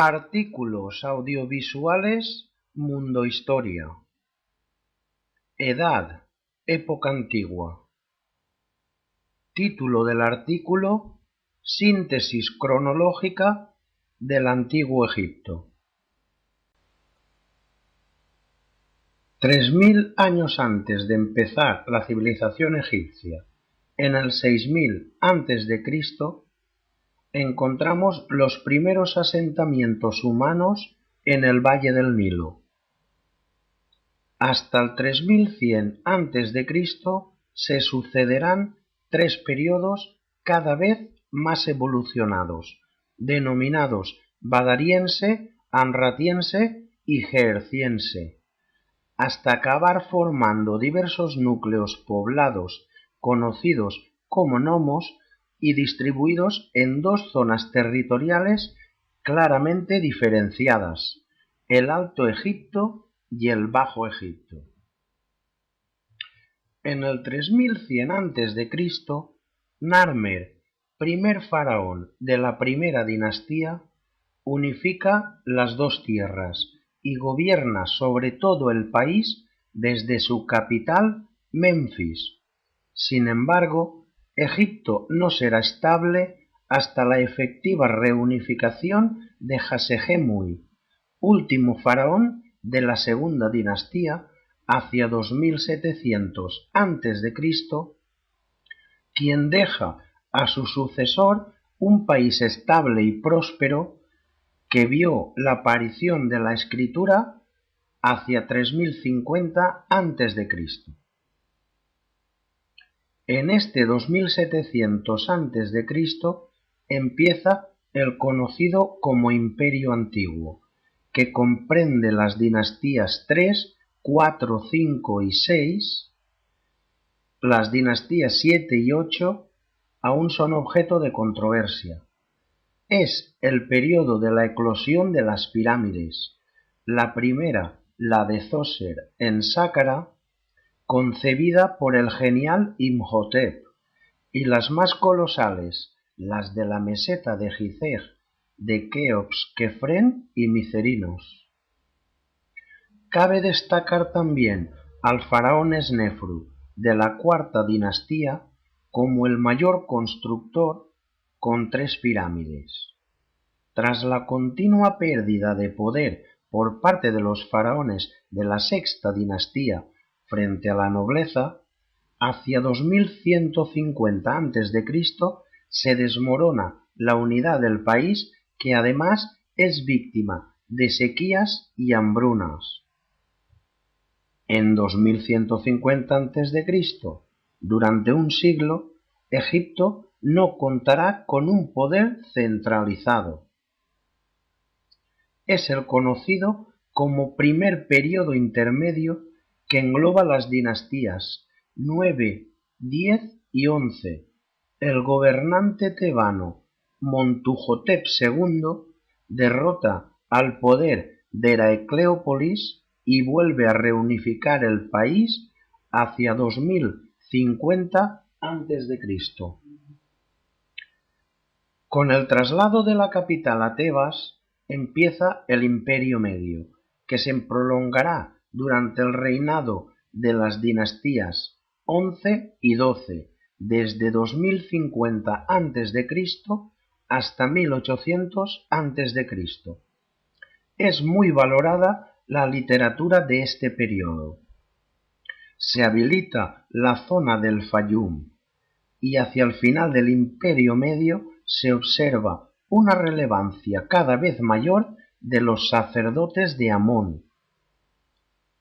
Artículos audiovisuales Mundo Historia. Edad, época antigua. Título del artículo: Síntesis cronológica del Antiguo Egipto. 3000 años antes de empezar la civilización egipcia, en el 6000 a.C., encontramos los primeros asentamientos humanos en el Valle del Nilo. Hasta el 3100 a.C. se sucederán tres periodos cada vez más evolucionados, denominados Badariense, Anratiense y Geerciense, hasta acabar formando diversos núcleos poblados conocidos como nomos y distribuidos en dos zonas territoriales claramente diferenciadas: el Alto Egipto y el Bajo Egipto. En el 3100 a.C., Narmer, primer faraón de la primera dinastía, unifica las dos tierras y gobierna sobre todo el país desde su capital, Menfis. Sin embargo, Egipto no será estable hasta la efectiva reunificación de Hasehemui, último faraón de la segunda dinastía, hacia 2700 a.C., quien deja a su sucesor un país estable y próspero que vio la aparición de la escritura hacia 3050 a.C. En este 2700 a.C. empieza el conocido como Imperio Antiguo, que comprende las dinastías 3, 4, 5 y 6. Las dinastías 7 y 8 aún son objeto de controversia. Es el periodo de la eclosión de las pirámides, la primera, la de Djoser en Sáqara, concebida por el genial Imhotep, y las más colosales, las de la meseta de Gizeh, de Keops, Kefren y Micerinos. Cabe destacar también al faraón Snefru, de la cuarta dinastía, como el mayor constructor, con 3 pirámides. Tras la continua pérdida de poder por parte de los faraones de la sexta dinastía frente a la nobleza, hacia 2150 a.C. se desmorona la unidad del país, que además es víctima de sequías y hambrunas. En 2150 a.C., durante un siglo, Egipto no contará con un poder centralizado. Es el conocido como primer período intermedio, que engloba las dinastías 9, 10 y 11. El gobernante tebano Montuhotep II derrota al poder de Heracleópolis y vuelve a reunificar el país hacia 2050 a.C. Con el traslado de la capital a Tebas empieza el Imperio Medio, que se prolongará durante el reinado de las dinastías 11 y 12, desde 2050 a.C. hasta 1800 a.C. Es muy valorada la literatura de este periodo. Se habilita la zona del Fayum, y hacia el final del Imperio Medio se observa una relevancia cada vez mayor de los sacerdotes de Amón.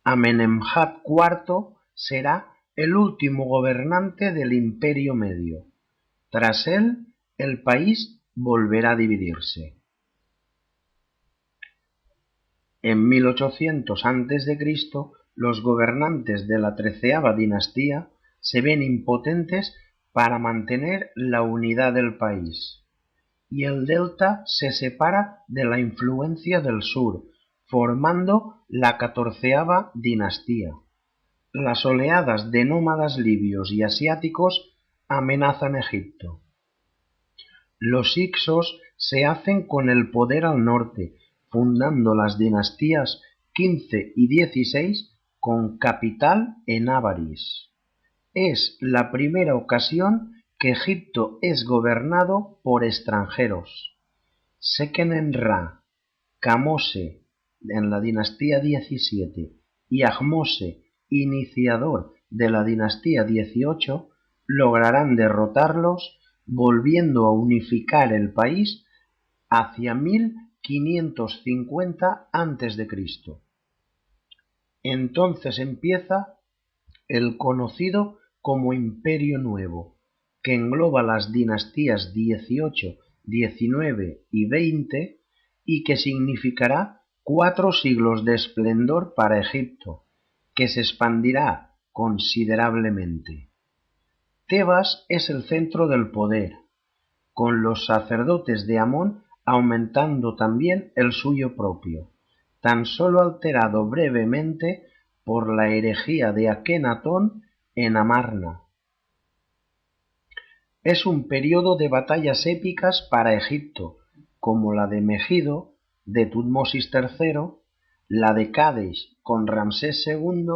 Amenemhat IV será el último gobernante del Imperio Medio. Tras él, el país volverá a dividirse. En 1800 a.C., los gobernantes de la 13ª dinastía se ven impotentes para mantener la unidad del país, y el delta se separa de la influencia del sur, formando la 14ª dinastía. Las oleadas de nómadas libios y asiáticos amenazan Egipto. Los hicsos se hacen con el poder al norte fundando las dinastías XV y XVI con capital en Avaris. Es la primera ocasión que Egipto es gobernado por extranjeros. Seqenenra, Kamose en la dinastía 17 y Ahmose, iniciador de la dinastía 18, lograrán derrotarlos, volviendo a unificar el país hacia 1550 a.C. Entonces empieza el conocido como Imperio Nuevo, que engloba las dinastías 18, 19 y 20 y que significará 4 siglos de esplendor para Egipto, que se expandirá considerablemente. Tebas es el centro del poder, con los sacerdotes de Amón aumentando también el suyo propio, tan solo alterado brevemente por la herejía de Akenatón en Amarna. Es un periodo de batallas épicas para Egipto, como la de Megido, de Tutmosis III, la de Cádiz con Ramsés II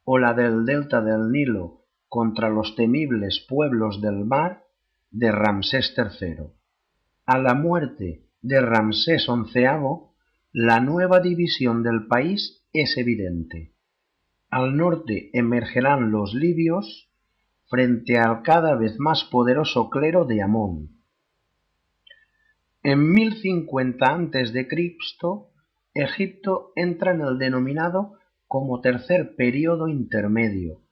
o la del delta del Nilo contra los temibles pueblos del mar de Ramsés III. A la muerte de Ramsés XI, la nueva división del país es evidente. Al norte emergerán los libios frente al cada vez más poderoso clero de Amón. En 1050 a.C., Egipto entra en el denominado como tercer período intermedio.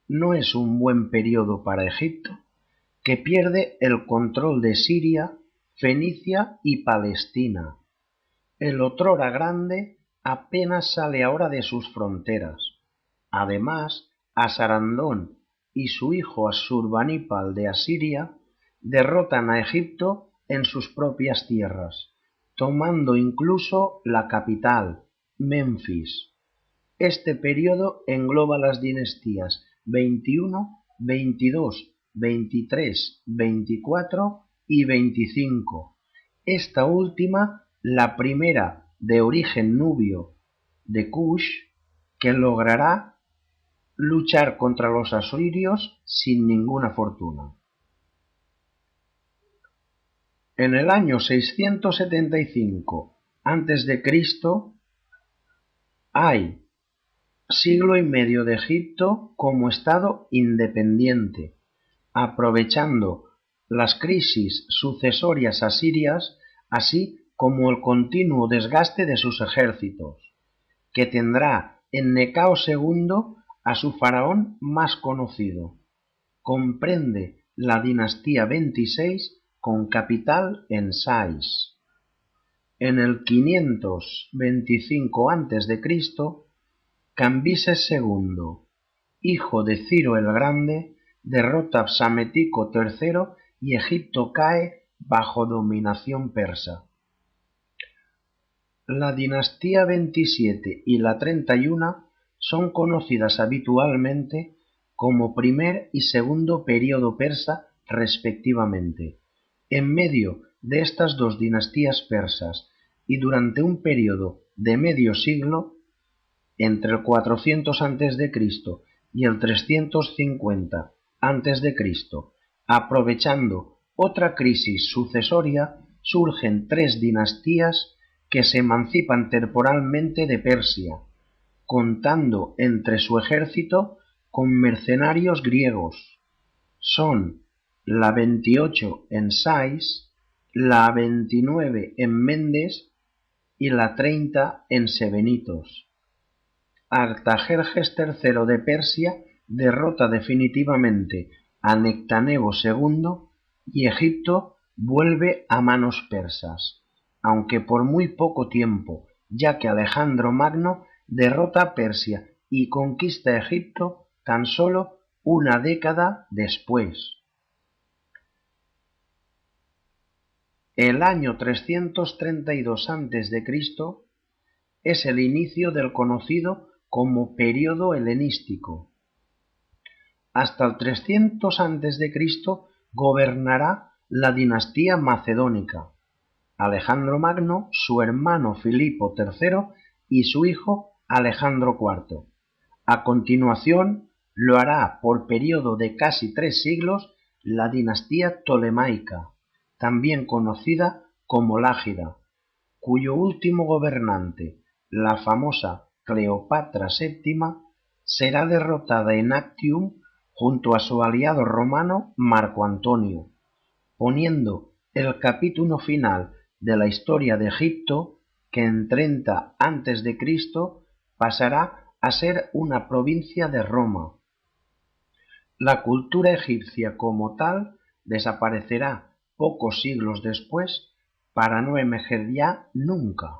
No es un buen período para Egipto, que pierde el control de Siria, Fenicia y Palestina. El otrora grande apenas sale ahora de sus fronteras. Además, Asarandón y su hijo Asurbanipal de Asiria derrotan a Egipto en sus propias tierras, tomando incluso la capital, Menfis. Este período engloba las dinastías 21, 22, 23, 24 y 25. Esta última, la primera de origen nubio de Kush, que logrará luchar contra los asirios sin ninguna fortuna. En el año 675 a.C. hay siglo y medio de Egipto como estado independiente, aprovechando las crisis sucesorias asirias, así como el continuo desgaste de sus ejércitos, que tendrá en Necao II a su faraón más conocido. Comprende la dinastía 26 con capital en Sais. En el 525 a.C., Cambises II, hijo de Ciro el Grande, derrota a Psamético III y Egipto cae bajo dominación persa. La dinastía 27 y la 31 son conocidas habitualmente como primer y segundo período persa respectivamente. En medio de estas dos dinastías persas y durante un período de medio siglo, entre el 400 a.C. y el 350 a.C., aprovechando otra crisis sucesoria, surgen 3 dinastías que se emancipan temporalmente de Persia, contando entre su ejército con mercenarios griegos. Son la 28 en Sais, la 29 en Mendes y la 30 en Sebenitos. Artajerjes III de Persia derrota definitivamente a Nectanebo II y Egipto vuelve a manos persas, aunque por muy poco tiempo, ya que Alejandro Magno derrota a Persia y conquista Egipto tan solo una década después. El año 332 a.C. es el inicio del conocido como período helenístico. Hasta el 300 a.C. gobernará la dinastía macedónica, Alejandro Magno, su hermano Filipo III y su hijo Alejandro IV. A continuación lo hará por periodo de casi 3 siglos la dinastía Ptolemaica, también conocida como Lágida, cuyo último gobernante, la famosa Cleopatra VII, será derrotada en Actium junto a su aliado romano Marco Antonio, poniendo el capítulo final de la historia de Egipto, que en 30 a.C. pasará a ser una provincia de Roma. La cultura egipcia como tal desaparecerá pocos siglos después para no emerger ya nunca.